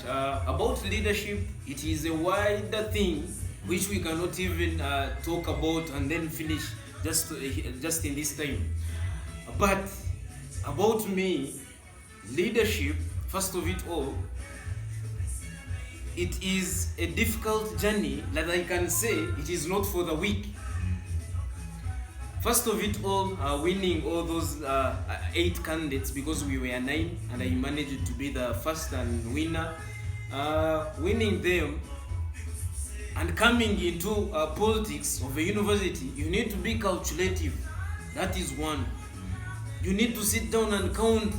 much. About leadership, it is a wider thing which we cannot even talk about and then finish just in this time. But about me, leadership, first of it all, it is a difficult journey that I can say it is not for the weak. First of it all, winning all those 8 candidates, because we were 9 and I managed to be the first and winner. Winning them and coming into politics of a university, you need to be calculative. That is one. You need to sit down and count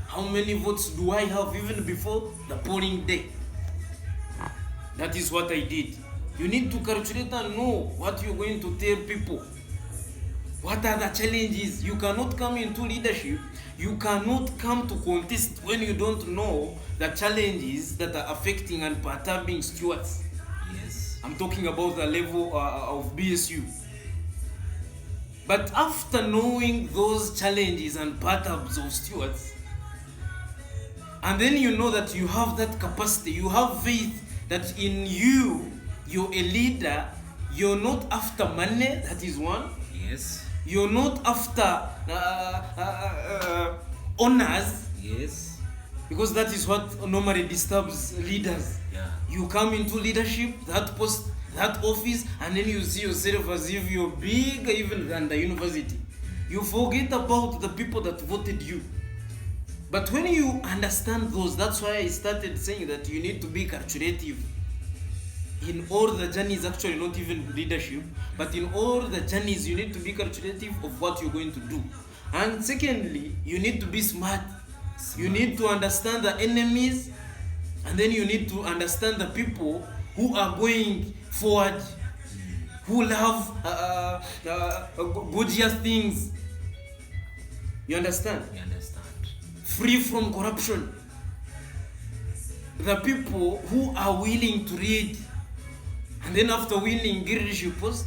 how many votes do I have even before the polling day. That is what I did. You need to calculate and know what you're going to tell people. What are the challenges? You cannot come into leadership. You cannot come to contest when you don't know the challenges that are affecting and perturbing stewards. Yes. I'm talking about the level of BSU. But after knowing those challenges and perturbs of stewards, and then you know that you have that capacity, you have faith that in you, you're a leader, you're not after money, that is one. Yes. You're not after honors. Yes. Because that is what normally disturbs leaders. Yeah. You come into leadership, that post, that office, and then you see yourself as if you're bigger even than the university. You forget about the people that voted you. But when you understand those, that's why I started saying that you need to be calculative. In all the journeys, actually not even leadership, but in all the journeys, you need to be calculative of what you're going to do. And secondly, you need to be smart. You need to understand the enemies, and then you need to understand the people who are going forward, who love gorgeous things. You understand? We understand. Free from corruption. The people who are willing to read. And then after winning leadership post,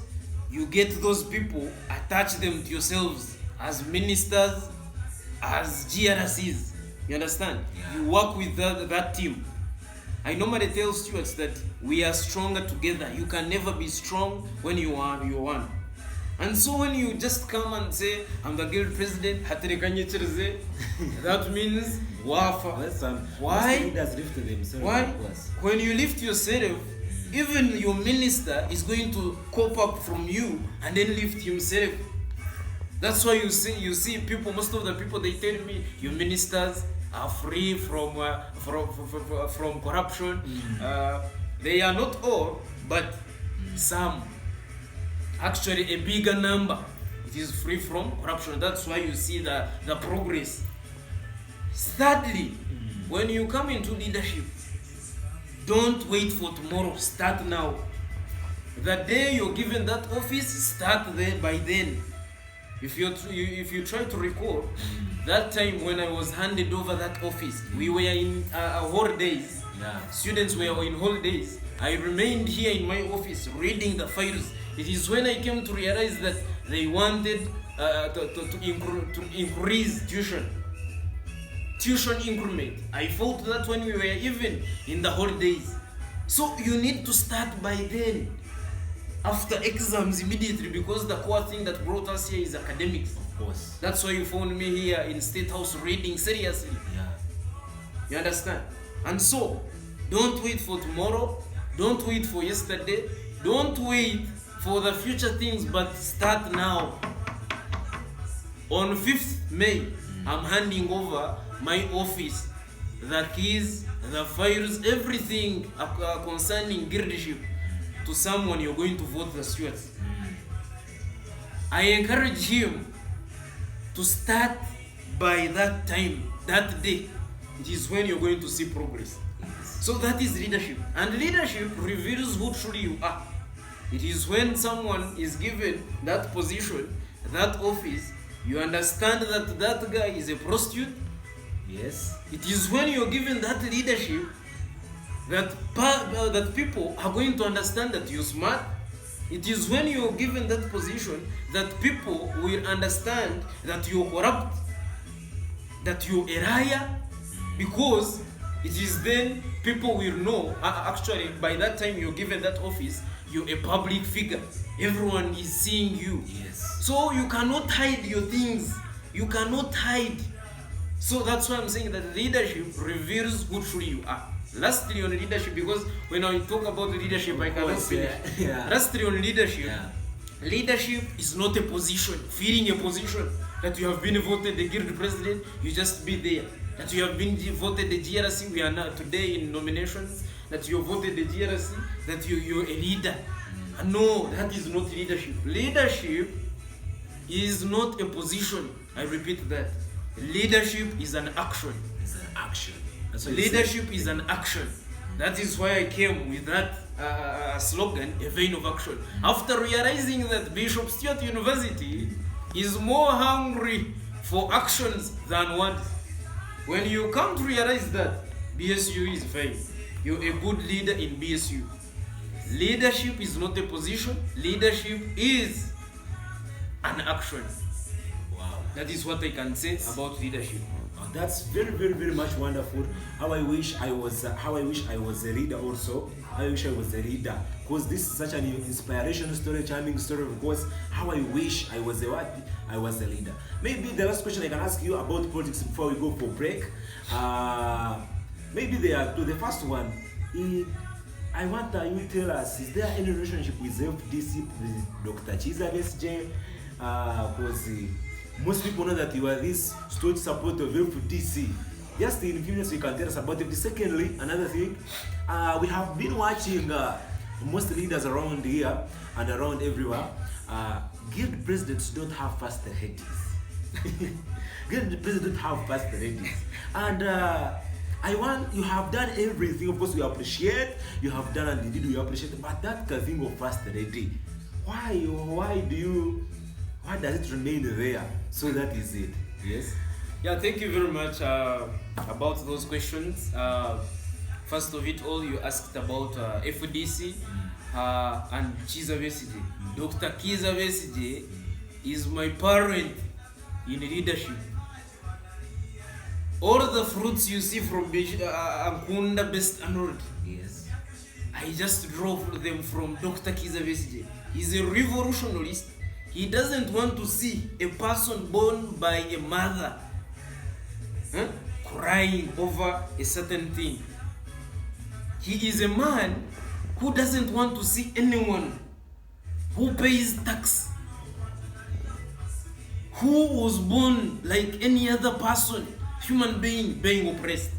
you get those people, attach them to yourselves as ministers, as GRCs. You understand? Yeah. You work with that team. I normally tell stewards that we are stronger together. You can never be strong when you are one. And so when you just come and say, I'm the guild president, that means wafa. Why? Leaders lift themselves. Why? Of course. When you lift yourself, even your minister is going to cope up from you and then lift himself. That's why you see people, most of the people, they tell me your ministers are free from corruption. They are not all, but some. Actually, a bigger number, it is free from corruption. That's why you see the progress. Thirdly, when you come into leadership, don't wait for tomorrow. Start now. The day you're given that office, start there by then. If you try to recall, that time when I was handed over that office, we were in holidays. Yeah. Students were in holidays. I remained here in my office reading the files. It is when I came to realize that they wanted to increase tuition increment. I felt that when we were even in the holidays. So you need to start by then, after exams immediately, because the core thing that brought us here is academics. Of course. That's why you found me here in State House reading seriously. Yeah. You understand? And so, don't wait for tomorrow. Don't wait for yesterday. Don't wait for the future things, but start now. On 5th May, I'm handing over my office, the keys, the files, everything concerning leadership to someone you're going to vote the stewards. I encourage him to start by that time, that day. It is when you're going to see progress. So that is leadership. And leadership reveals who truly you are. It is when someone is given that position, that office, you understand that that guy is a prostitute. Yes. It is when you're given that leadership that people are going to understand that you're smart. It is when you're given that position that people will understand that you're corrupt, that you're a liar, because it is then people will know, actually, by that time you're given that office, you're a public figure. Everyone is seeing you. Yes. So you cannot hide your things. You cannot hide. So that's why I'm saying that leadership reveals who truly you are. Lastly on leadership, because when I talk about leadership, I cannot finish. Yeah. Lastly on leadership, Yeah. leadership is not a position, feeling a position that you have been voted the guild president, you just be there. That you have been voted the GRC, we are now today in nominations, that you have voted the GRC, that you're a leader. No, that is not leadership. Leadership is not a position. I repeat that. Leadership is an action. It's an action. That's what Leadership is an action. That is why I came with that slogan, a vein of action. After realizing that Bishop Stuart University is more hungry for actions than words. When you come to realize that, BSU is fine. You're a good leader in BSU. Leadership is not a position. Leadership is an action. Wow. That is what I can say about leadership. That's very, very, very much wonderful. How I wish I was a leader also. I wish I was a leader, because this is such an inspirational story, charming story. Of course, how I wish I was a leader. Maybe the last question I can ask you about politics before we go for break. Maybe the first one. I want you tell us, is there any relationship with FDC with Dr. Chiza BSJ? Because most people know that you are this staunch supporter of FDC. Just in a few minutes you can tell us about it. Secondly, another thing, we have been watching most leaders around here and around everywhere. Guild presidents don't have first ladies. Guild presidents don't have first ladies. And you have done everything. Of course, we appreciate. You have done and indeed we appreciate. But that thing of first lady, why does it remain there? So that is it. Yes. Yeah, thank you very much about those questions. First of it all, you asked about FDC and Kiza BSJ. Dr. Kiza BSJ is my parent in leadership. All the fruits you see from Ankunda Best Anord, Yes. I just drove them from Dr. Kiza BSJ. He's a revolutionist. He doesn't want to see a person born by a mother crying over a certain thing. He is a man who doesn't want to see anyone who pays tax, who was born like any other person, human being oppressed.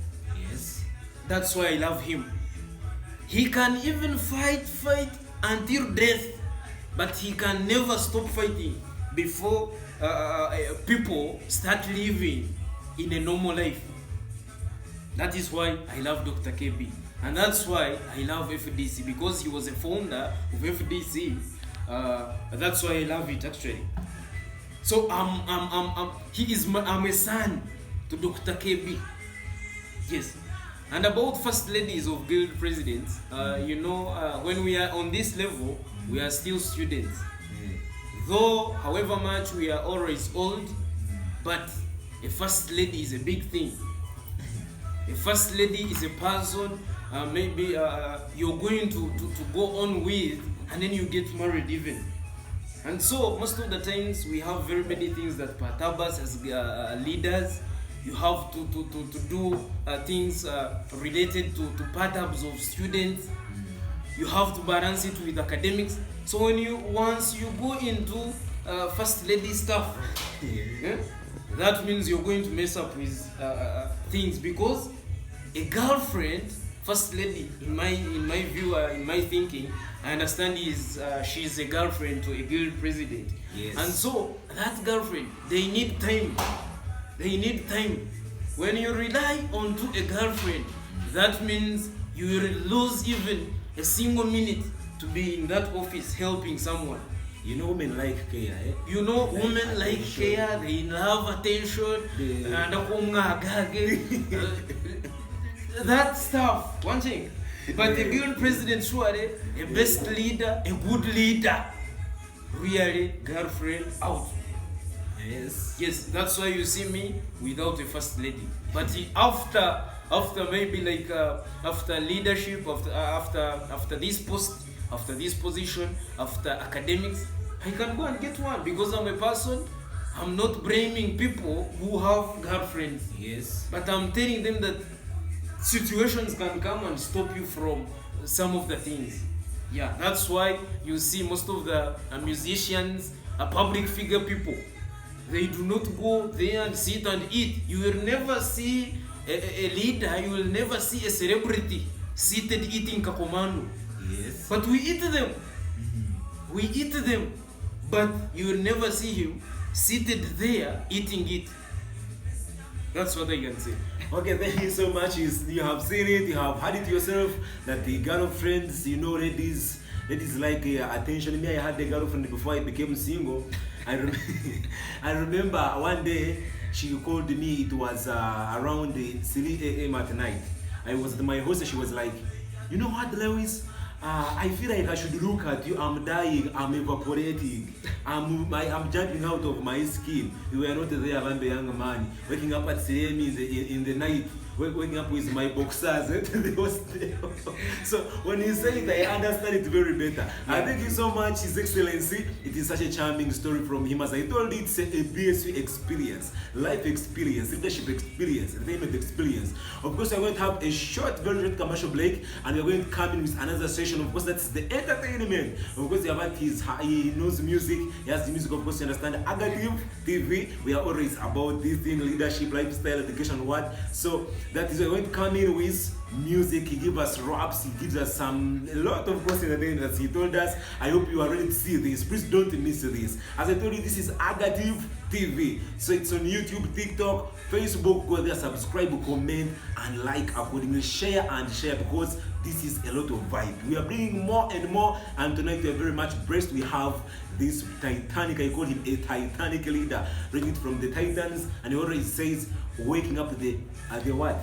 Yes. That's why I love him. He can even fight until death, but he can never stop fighting before people start living in a normal life. That is why I love Dr. KB. And that's why I love FDC, because he was a founder of FDC. That's why I love it actually. So I'm a son to Dr. KB. Yes. And about first ladies of guild presidents, when we are on this level, we are still students. Though, however much we are always old, but a first lady is a big thing. A first lady is a person maybe you're going to go on with, and then you get married even. And so most of the times we have very many things that perturb us as leaders. You have to do things related to patterns of students. You have to balance it with academics. So once you go into first lady stuff, that means you're going to mess up with things, because a girlfriend, first lady, in my view, in my thinking, I understand she's a girlfriend to a guild president. Yes. And so that girlfriend, they need time. They need time. When you rely on to a girlfriend, that means you will lose even a single minute to be in that office helping someone. You know, women like care. You know, women like care, they love attention, that stuff, one thing. But the guild president, surely, a best leader, a good leader, really, girlfriend out. Yes. Yes, that's why you see me without a first lady. But after maybe like after leadership, after this post, after this position, after academics, I can go and get one because I'm a person. I'm not blaming people who have girlfriends. Yes. But I'm telling them that situations can come and stop you from some of the things. Yeah, that's why you see most of the musicians, public figure people, they do not go there and sit and eat. You will never see a leader, you will never see a celebrity seated eating kakomando. Yes. But we eat them. We eat them. But you will never see him seated there eating it. That's what I can say. Okay, thank you so much. You have seen it, you have had it yourself, that the girlfriends, ladies like attention. Me, I had a girlfriend before I became single. I remember one day she called me. It was around 3 a.m. at night. I was my host. She was like, you know what, Lewis? I feel like I should look at you. I'm dying. I'm evaporating. I'm jumping out of my skin. You were not there, I'm a young man. Waking up at 3 a.m. in the night. Waking up with my boxers. So when you say it, I understand it very better. I thank you so much, His Excellency. It is such a charming story from him. As I told you, it's a BSU experience, life experience, leadership experience, entertainment experience. Of course, we're going to have a short, very short commercial break, and we're going to come in with another session. Of course, that's the entertainment. Of course, he knows music. He has the music. Of course, you understand. Agative TV. We are always about this thing: leadership, lifestyle, education, what. So that is why we're going to come in with music. He gives us raps. He gives us a lot of course entertainment that he told us. I hope you are ready to see this. Please don't miss this. As I told you, this is Agative TV. So it's on YouTube, TikTok, Facebook. Go there, subscribe, comment, and like accordingly. Share because this is a lot of vibe. We are bringing more and more, and tonight we are very much blessed. We have this Titanic, I call him a Titanic leader, bringing it from the Titans, and he already says, waking up the what?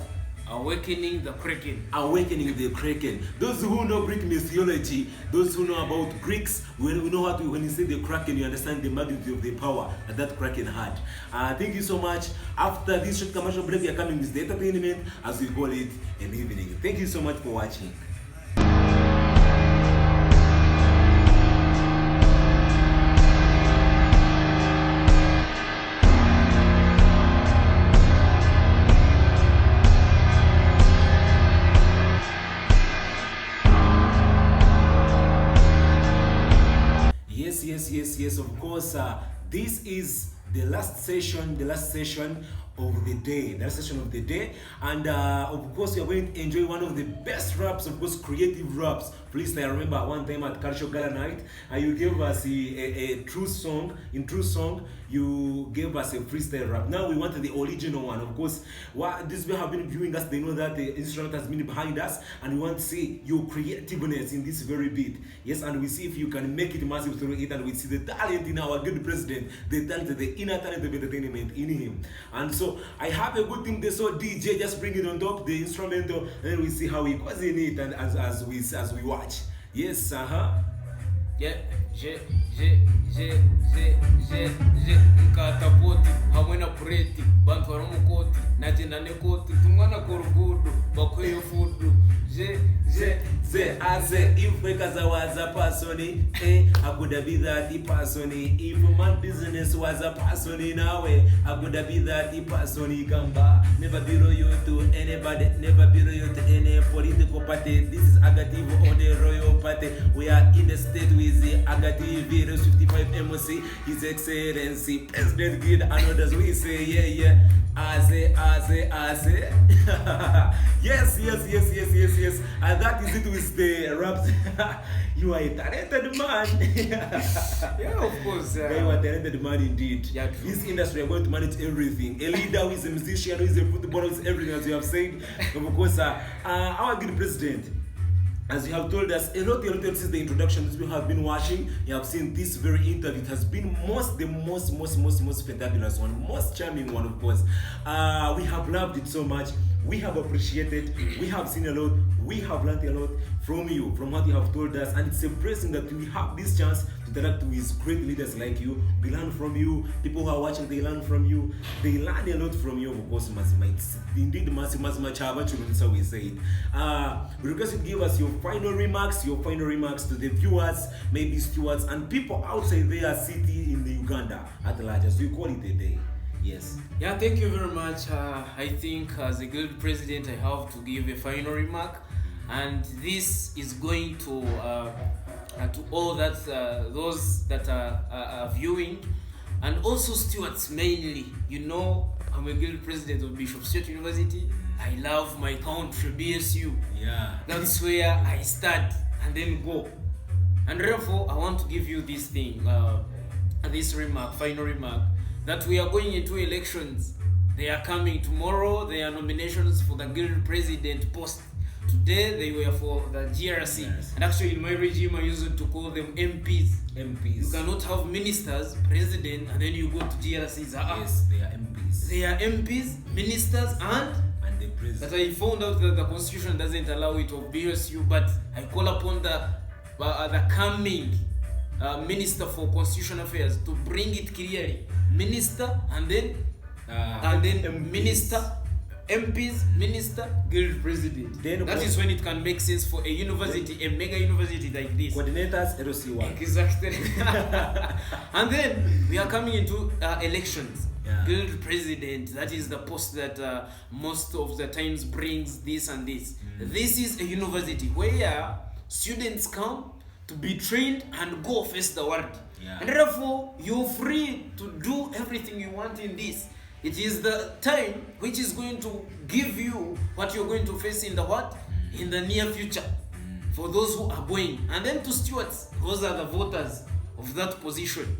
Awakening the Kraken. Awakening the Kraken. Those who know Greek mythology, those who know about Greeks, we know what when you say the Kraken, you understand the magnitude of the power that Kraken had. Thank you so much. After this short commercial break, we are coming with the entertainment, as we call it, an evening. Thank you so much for watching. Yes, of course, this is the last session of the day, and of course we are going to enjoy one of the best raps, of course, creative raps. Please, I remember one time at Cultural Gala Night, you gave us a true song. In true song, you gave us a freestyle rap. Now we want the original one. Of course, what these people have been viewing us, they know that the instrument has been behind us, and we want to see your creativeness in this very beat. Yes, and we see if you can make it massive through it, and we see the talent in our good president, the talent, the inner talent of entertainment in him. And so I have a good thing. So DJ, just bring it on top, the instrumental, and then we see how he goes in it, and as we watch. Yes, Yeah, nkatapoti hamwe na pureti bantu baramukoti nagenda nekoti tumwana korugudu bakoyo fudu Aze if because I was a person, I could have been that person. If my business was a person in a way, I could have been that person. Gamba, never be loyal to anybody, never be loyal to any political party. This is Agative on the royal party. We are in the state with the Agative 55 MOC, His Excellency President Guild, and others we say, yeah. Aze. Yes. And that is it with the raps. You are a talented man. Yeah, of course. You are a talented man indeed. Yeah, true. This industry, are going to manage everything. A leader who is a musician, who is a footballer, who is everything, as you have said. Of course, our good president, as you have told us, a lot since the introduction that we have been watching, you have seen this very interview. It has been the most fantabulous one, most charming one, of course. We have loved it so much. We have appreciated, we have seen a lot, we have learned a lot from you, from what you have told us, and it's a blessing that we have this chance to interact with great leaders like you. We learn from you. People who are watching, they learn from you. They learn a lot from you, of course. It's indeed so we say it. We request you to give us your final remarks to the viewers, maybe stewards, and people outside their city in the Uganda at large, as we call it a day. Yes. Yeah, thank you very much. I think as a guild president, I have to give a final remark, and this is going to all that those that are viewing, and also stewards mainly. You know, I'm a guild president of Bishop State University. I love my country, BSU. Yeah. That's where I start and then go. And therefore, I want to give you this thing, this remark, final remark, that we are going into elections. They are coming tomorrow. There are nominations for the guild president post. Today they were for the GRC. Yes. And actually in my regime I used to call them MPs. MPs. You cannot have ministers, president, and then you go to GRCs. Yes, they are MPs. They are MPs, ministers, and the president. But I found out that the constitution doesn't allow it of BSU, but I call upon the coming Minister for Constitutional Affairs to bring it clearly. Minister and then MPs. Minister, MPs, Minister, Guild President. Then that is when it can make sense for a university, a mega university like this. Coordinators, LOC1. Exactly. And then we are coming into elections. Yeah. Guild President, that is the post that most of the times brings this and this. This is a university where students come to be trained and go face the world. Yeah. And therefore, you're free to do everything you want in this. It is the time which is going to give you what you're going to face in the what? In the near future. For those who are going. And then to stewards, those are the voters of that position.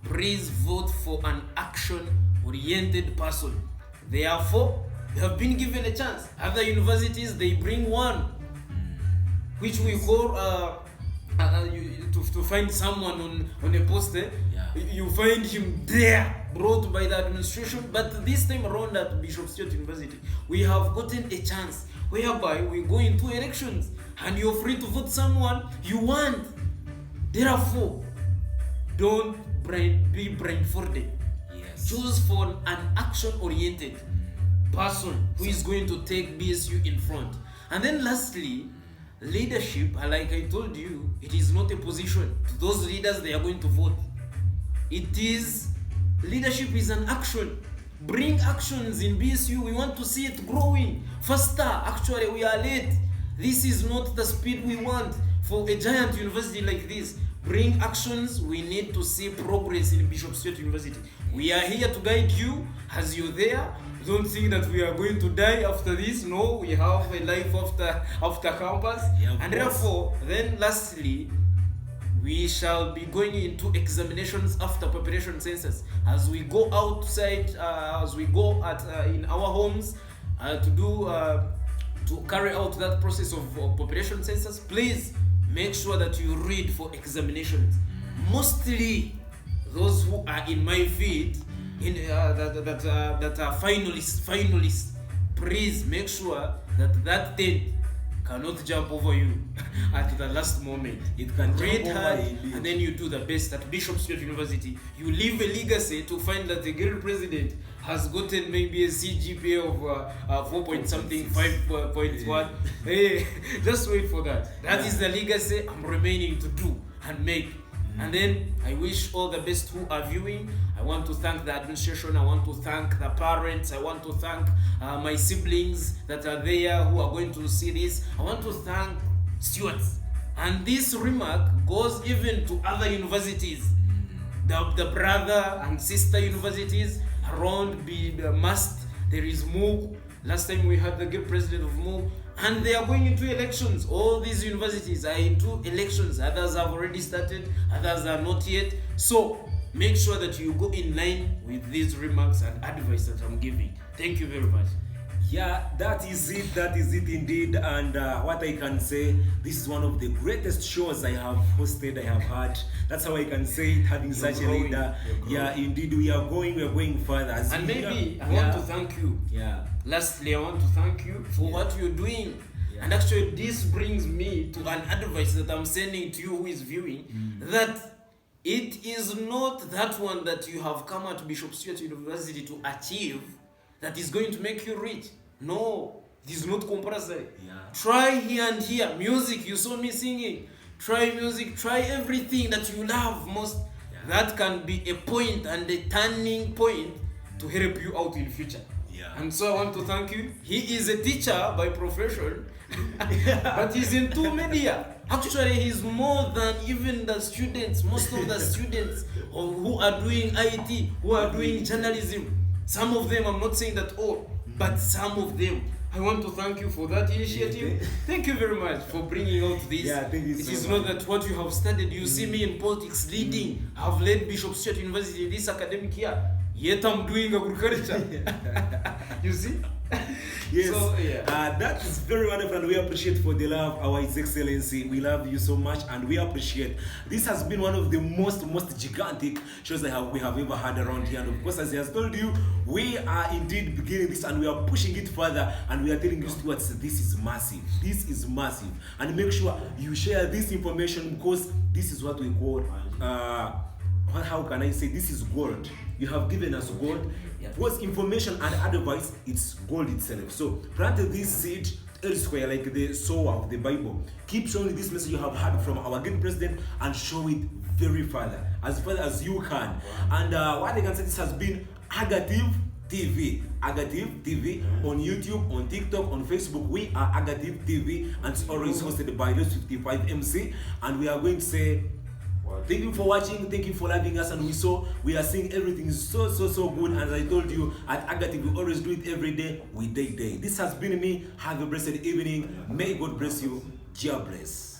Please vote for an action-oriented person. Therefore, you have been given a chance. Other universities, they bring one, which we call to find someone on a poster. Yeah. You find him there, brought by the administration. But this time around at Bishop State University, we have gotten a chance whereby we go into elections and you're free to vote someone you want. Therefore, don't be blindfolded. Yes. Choose for an action-oriented person who is going to take BSU in front. And then lastly, leadership, like I told you, it is not a position. To those leaders, they are going to vote. It is, leadership is an action. Bring actions in BSU. We want to see it growing faster. Actually, we are late. This is not the speed we want for a giant university like this. Bring actions. We need to see progress in Bishop State University. We are here to guide you as you're there. Don't think that we are going to die after this. No, we have a life after campus. Yeah, and therefore, then lastly, we shall be going into examinations after preparation census. As we go outside, as we go in our homes to carry out that process of population census, please make sure that you read for examinations. Mostly those who are in my feed, that are finalists, please make sure that tent cannot jump over you at the last moment. It can read hard, and then you do the best at Bishop State University. You leave a legacy to find that the guild president has gotten maybe a CGPA of 4 point something, 5.1. Hey, just wait for that. That is the legacy I'm remaining to do and make. And then I wish all the best who are viewing. I want to thank the administration. I want to thank the parents. I want to thank my siblings that are there who are going to see this. I want to thank stewards. And this remark goes even to other universities, the brother and sister universities around Must. There is MOOC. Last time we had the guild president of MOOC. And they are going into elections. All these universities are into elections. Others have already started, others are not yet. So make sure that you go in line with these remarks and advice that I'm giving. Thank you very much. Yeah, that is it indeed. And what I can say, this is one of the greatest shows I have hosted, I have had. That's how I can say it, having such a leader. Yeah, indeed, we are going further. And maybe I want to thank you. Yeah. Lastly, I want to thank you for what you're doing. Yeah. And actually, this brings me to an advice that I'm sending to you who is viewing, that it is not that one that you have come at Bishop Stuart University to achieve that is going to make you rich. No, this is not compulsory. Yeah. Try here and here. Music, you saw me singing. Try music, try everything that you love most. Yeah. That can be a point and a turning point to help you out in future. Yeah. And so I want to thank you. He is a teacher by profession, but he's into media. Actually, he's more than even the students. Most of the students who are doing IT, who are doing journalism, some of them, I'm not saying that all, but some of them. I want to thank you for that initiative. Thank you very much for bringing out this. Yeah, thank you It so is much. not that what you have studied. You see me in politics leading. I've led Bishop Stuart University this academic year. Yet I'm doing agriculture. You see? Yes, So, yeah. that is very wonderful, and we appreciate for the love, our His Excellency. We love you so much, and we appreciate. This has been one of the most gigantic shows we have ever had around here. And of course, as he has told you, we are indeed beginning this, and we are pushing it further, and we are telling you stewards, this is massive. This is massive, and make sure you share this information, because this is what we call. How can I say, this is gold. You have given us gold. What's information and advice, it's gold itself. So plant this seed elsewhere, like the sower of the Bible. Keep showing this message you have heard from our guild president, and show it very far as you can. And what I can say, this has been Agative TV. Agative TV on YouTube, on TikTok, on Facebook. We are Agative TV, and it's always hosted by those 55 MC. And we are going to say, thank you for watching, thank you for loving us, and we are seeing everything is so good. And as I told you, at Agative, we always do it every day, we day. This has been me. Have a blessed evening. May God bless you. God bless.